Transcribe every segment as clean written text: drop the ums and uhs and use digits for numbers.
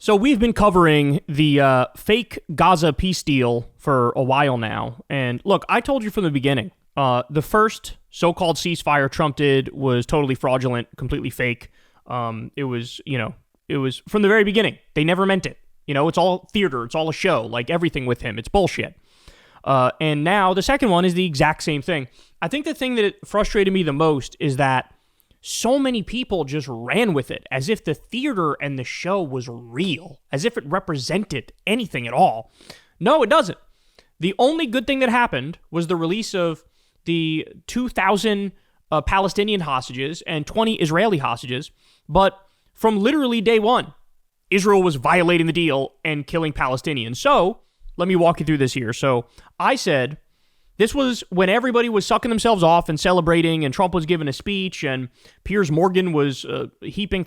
So we've been covering the fake Gaza peace deal for a while now. And look, I told you from the beginning, the first so-called ceasefire Trump did was totally fraudulent, completely fake. It was from the very beginning. They never meant it. It's all theater. It's all a show, like everything with him. It's bullshit. And now the second one is the exact same thing. I think the thing that frustrated me the most is that so many people just ran with it as if the theater and the show was real, as if it represented anything at all. No, it doesn't. The only good thing that happened was the release of the 2,000 Palestinian hostages and 20 Israeli hostages. But from literally day one, Israel was violating the deal and killing Palestinians. So let me walk you through this here. So I said, this was when everybody was sucking themselves off and celebrating, and Trump was giving a speech, and Piers Morgan was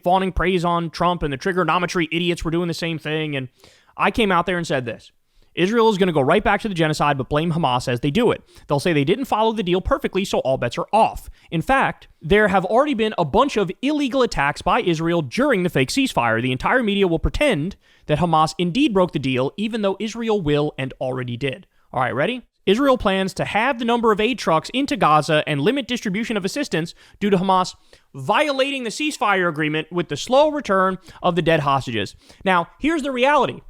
fawning praise on Trump, and the trigonometry idiots were doing the same thing. And I came out there and said this: Israel is going to go right back to the genocide, but blame Hamas as they do it. They'll say they didn't follow the deal perfectly, so all bets are off. In fact, there have already been a bunch of illegal attacks by Israel during the fake ceasefire. The entire media will pretend that Hamas indeed broke the deal, even though Israel will and already did. All right, ready? Israel plans to halve the number of aid trucks into Gaza and limit distribution of assistance due to Hamas violating the ceasefire agreement with the slow return of the dead hostages. Now, here's the reality.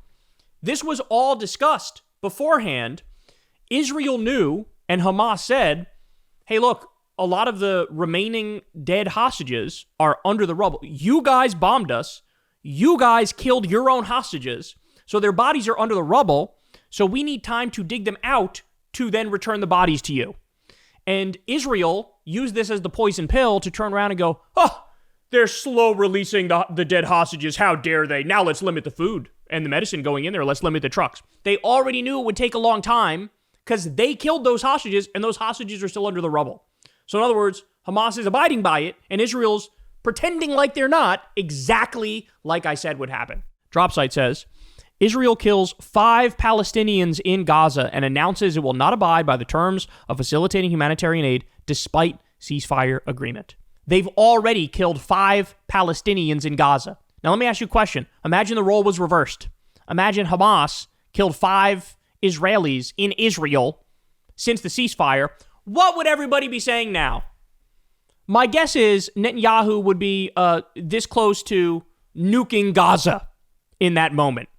This was all discussed beforehand. Israel knew, and Hamas said, hey, look, a lot of the remaining dead hostages are under the rubble. You guys bombed us. You guys killed your own hostages. So their bodies are under the rubble. So we need time to dig them out to then return the bodies to you. And Israel used this as the poison pill to turn around and go, oh, they're slow releasing the dead hostages. How dare they? Now let's limit the food and the medicine going in there. Let's limit the trucks. They already knew it would take a long time because they killed those hostages, and those hostages are still under the rubble. So in other words, Hamas is abiding by it, and Israel's pretending like they're not, exactly like I said would happen. Dropsite says, Israel kills 5 Palestinians in Gaza and announces it will not abide by the terms of facilitating humanitarian aid despite ceasefire agreement. They've already killed 5 Palestinians in Gaza. Now let me ask you a question. Imagine the role was reversed. Imagine Hamas killed 5 Israelis in Israel since the ceasefire. What would everybody be saying now? My guess is Netanyahu would be this close to nuking Gaza in that moment.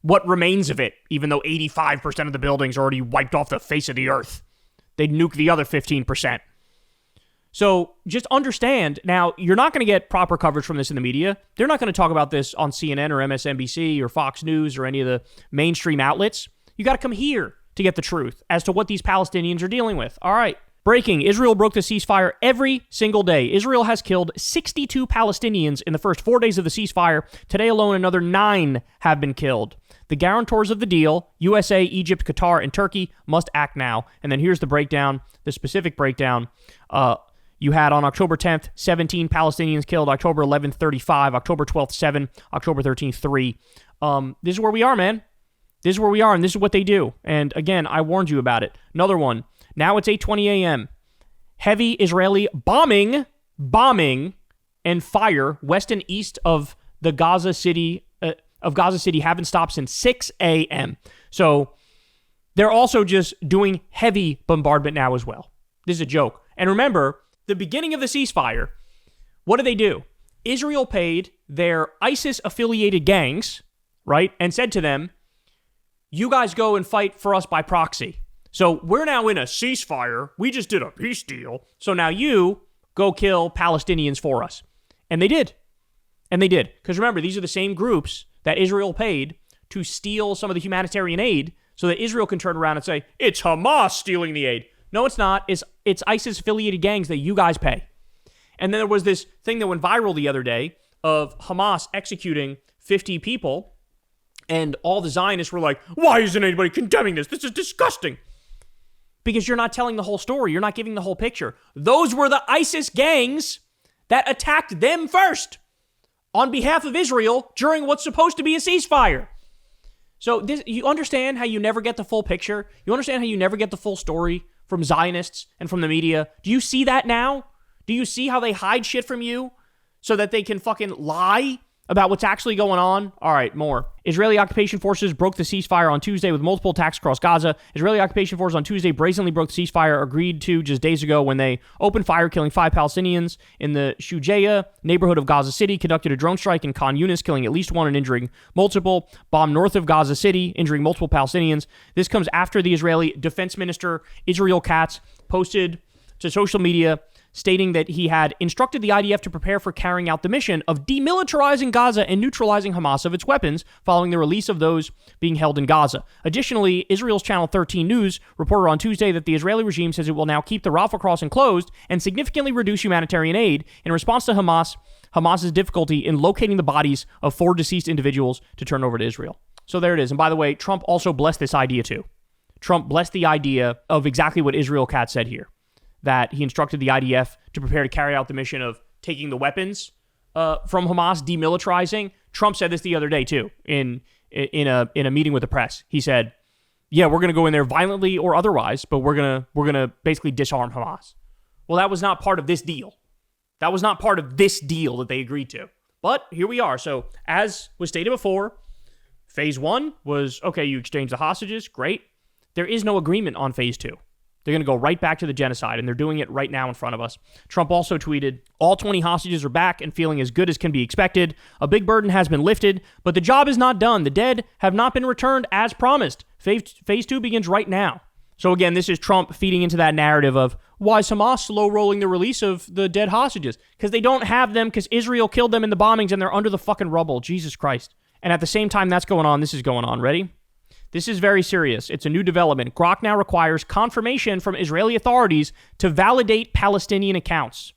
What remains of it, even though 85% of the buildings are already wiped off the face of the earth. They'd nuke the other 15%. So just understand, now, you're not going to get proper coverage from this in the media. They're not going to talk about this on CNN or MSNBC or Fox News or any of the mainstream outlets. You got to come here to get the truth as to what these Palestinians are dealing with. All right. Breaking, Israel broke the ceasefire every single day. Israel has killed 62 Palestinians in the first 4 days of the ceasefire. Today alone, another 9 have been killed. The guarantors of the deal, USA, Egypt, Qatar, and Turkey, must act now. And then here's the breakdown, the specific breakdown. You had on October 10th, 17 Palestinians killed, October 11th, 35, October 12th, 7, October 13th, 3. This is where we are, man. This is where we are, and this is what they do. And again, I warned you about it. Another one. Now it's 8:20 a.m. Heavy Israeli bombing, and fire west and east of the Gaza City haven't stopped since 6 a.m. So they're also just doing heavy bombardment now as well. This is a joke. And remember, the beginning of the ceasefire, what did they do? Israel paid their ISIS-affiliated gangs, right, and said to them, you guys go and fight for us by proxy. So we're now in a ceasefire. We just did a peace deal. So now you go kill Palestinians for us. And they did. And they did. Because remember, these are the same groups that Israel paid to steal some of the humanitarian aid so that Israel can turn around and say, it's Hamas stealing the aid. No, it's not. It's ISIS-affiliated gangs that you guys pay. And then there was this thing that went viral the other day of Hamas executing 50 people. And all the Zionists were like, why isn't anybody condemning this? This is disgusting. Because you're not telling the whole story. You're not giving the whole picture. Those were the ISIS gangs that attacked them first on behalf of Israel during what's supposed to be a ceasefire. So you understand how you never get the full picture? You understand how you never get the full story from Zionists and from the media? Do you see that now? Do you see how they hide shit from you so that they can fucking lie about what's actually going on. All right, more. Israeli occupation forces broke the ceasefire on Tuesday with multiple attacks across Gaza. Israeli occupation forces on Tuesday brazenly broke the ceasefire agreed to just days ago when they opened fire, killing 5 Palestinians in the Shujaia neighborhood of Gaza City, conducted a drone strike in Khan Yunis, killing at least 1 and injuring multiple, bombed north of Gaza City, injuring multiple Palestinians. This comes after the Israeli defense minister, Israel Katz, posted to social media stating that he had instructed the IDF to prepare for carrying out the mission of demilitarizing Gaza and neutralizing Hamas of its weapons following the release of those being held in Gaza. Additionally, Israel's Channel 13 News reported on Tuesday that the Israeli regime says it will now keep the Rafah crossing closed and significantly reduce humanitarian aid in response to Hamas's difficulty in locating the bodies of 4 deceased individuals to turn over to Israel. So there it is. And by the way, Trump also blessed this idea too. Trump blessed the idea of exactly what Israel Katz said here, that he instructed the IDF to prepare to carry out the mission of taking the weapons from Hamas, demilitarizing. Trump said this the other day too, in a meeting with the press. He said, "Yeah, we're going to go in there violently or otherwise, but we're gonna basically disarm Hamas." Well, that was not part of this deal. That was not part of this deal that they agreed to. But here we are. So as was stated before, phase 1 was, okay, you exchange the hostages, great. There is no agreement on phase 2. They're going to go right back to the genocide, and they're doing it right now in front of us. Trump also tweeted, all 20 hostages are back and feeling as good as can be expected. A big burden has been lifted, but the job is not done. The dead have not been returned as promised. Phase 2 begins right now. So again, this is Trump feeding into that narrative of, why is Hamas slow-rolling the release of the dead hostages? Because they don't have them, because Israel killed them in the bombings, and they're under the fucking rubble. Jesus Christ. And at the same time that's going on, this is going on. Ready? This is very serious. It's a new development. Grok now requires confirmation from Israeli authorities to validate Palestinian accounts.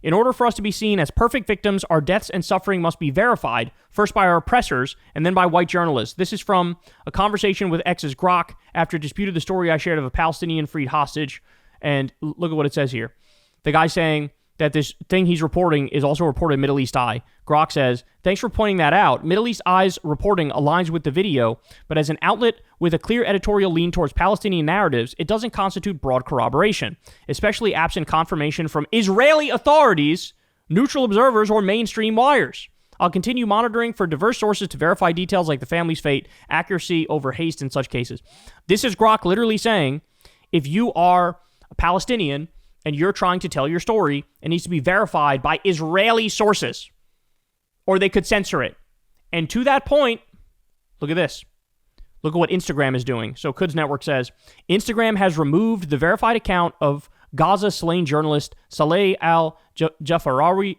In order for us to be seen as perfect victims, our deaths and suffering must be verified, first by our oppressors and then by white journalists. This is from a conversation with X's Grok after it disputed the story I shared of a Palestinian freed hostage. And look at what it says here. The guy saying that this thing he's reporting is also reported in Middle East Eye. Grok says, thanks for pointing that out. Middle East Eye's reporting aligns with the video, but as an outlet with a clear editorial lean towards Palestinian narratives, it doesn't constitute broad corroboration, especially absent confirmation from Israeli authorities, neutral observers, or mainstream wires. I'll continue monitoring for diverse sources to verify details like the family's fate, accuracy over haste in such cases. This is Grok literally saying, if you are a Palestinian and you're trying to tell your story, it needs to be verified by Israeli sources, or they could censor it. And to that point, look at this. Look at what Instagram is doing. So Quds Network says, Instagram has removed the verified account of Gaza slain journalist Saleh al-Jafarawi,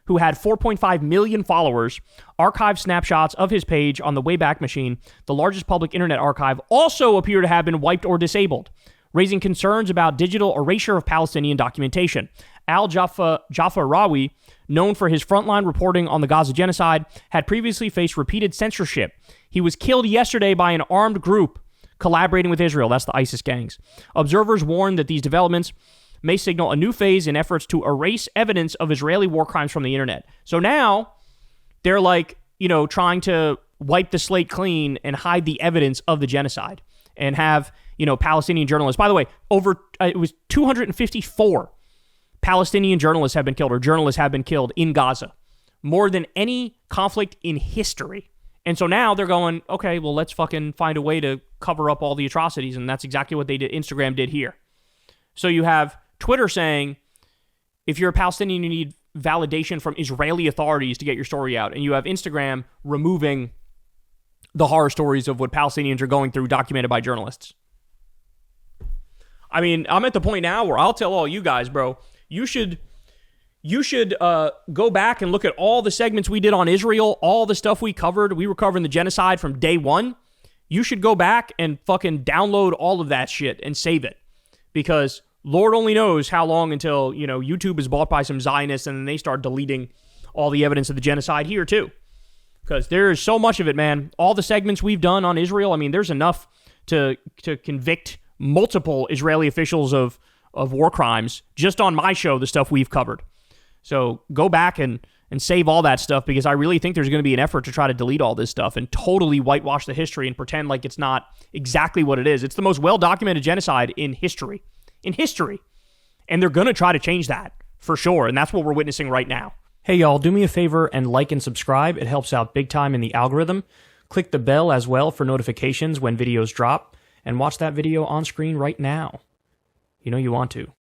who had 4.5 million followers, archived snapshots of his page on the Wayback Machine. The largest public internet archive also appear to have been wiped or disabled, raising concerns about digital erasure of Palestinian documentation. Al-Jafarawi, known for his frontline reporting on the Gaza genocide, had previously faced repeated censorship. He was killed yesterday by an armed group collaborating with Israel. That's the ISIS gangs. Observers warn that these developments may signal a new phase in efforts to erase evidence of Israeli war crimes from the internet. So now they're trying to wipe the slate clean and hide the evidence of the genocide and have, Palestinian journalists. By the way, it was 254 Palestinian journalists have been killed, or journalists have been killed in Gaza, more than any conflict in history. And so now they're going, okay, well, let's fucking find a way to cover up all the atrocities. And that's exactly what they did. Instagram did here. So you have Twitter saying, if you're a Palestinian, you need validation from Israeli authorities to get your story out. And you have Instagram removing the horror stories of what Palestinians are going through documented by journalists. I mean, I'm at the point now where I'll tell all you guys, bro, you should go back and look at all the segments we did on Israel, all the stuff we covered. We were covering the genocide from day one. You should go back and fucking download all of that shit and save it, because Lord only knows how long until, YouTube is bought by some Zionists and then they start deleting all the evidence of the genocide here too. Because there's so much of it, man. All the segments we've done on Israel, I mean, there's enough to convict multiple Israeli officials of war crimes just on my show, the stuff we've covered. So go back and save all that stuff, because I really think there's going to be an effort to try to delete all this stuff and totally whitewash the history and pretend like it's not exactly what it is. It's the most well-documented genocide in history. And they're going to try to change that for sure. And that's what we're witnessing right now. Hey y'all, do me a favor and like and subscribe. It helps out big time in the algorithm. Click the bell as well for notifications when videos drop, and watch that video on screen right now. You know you want to.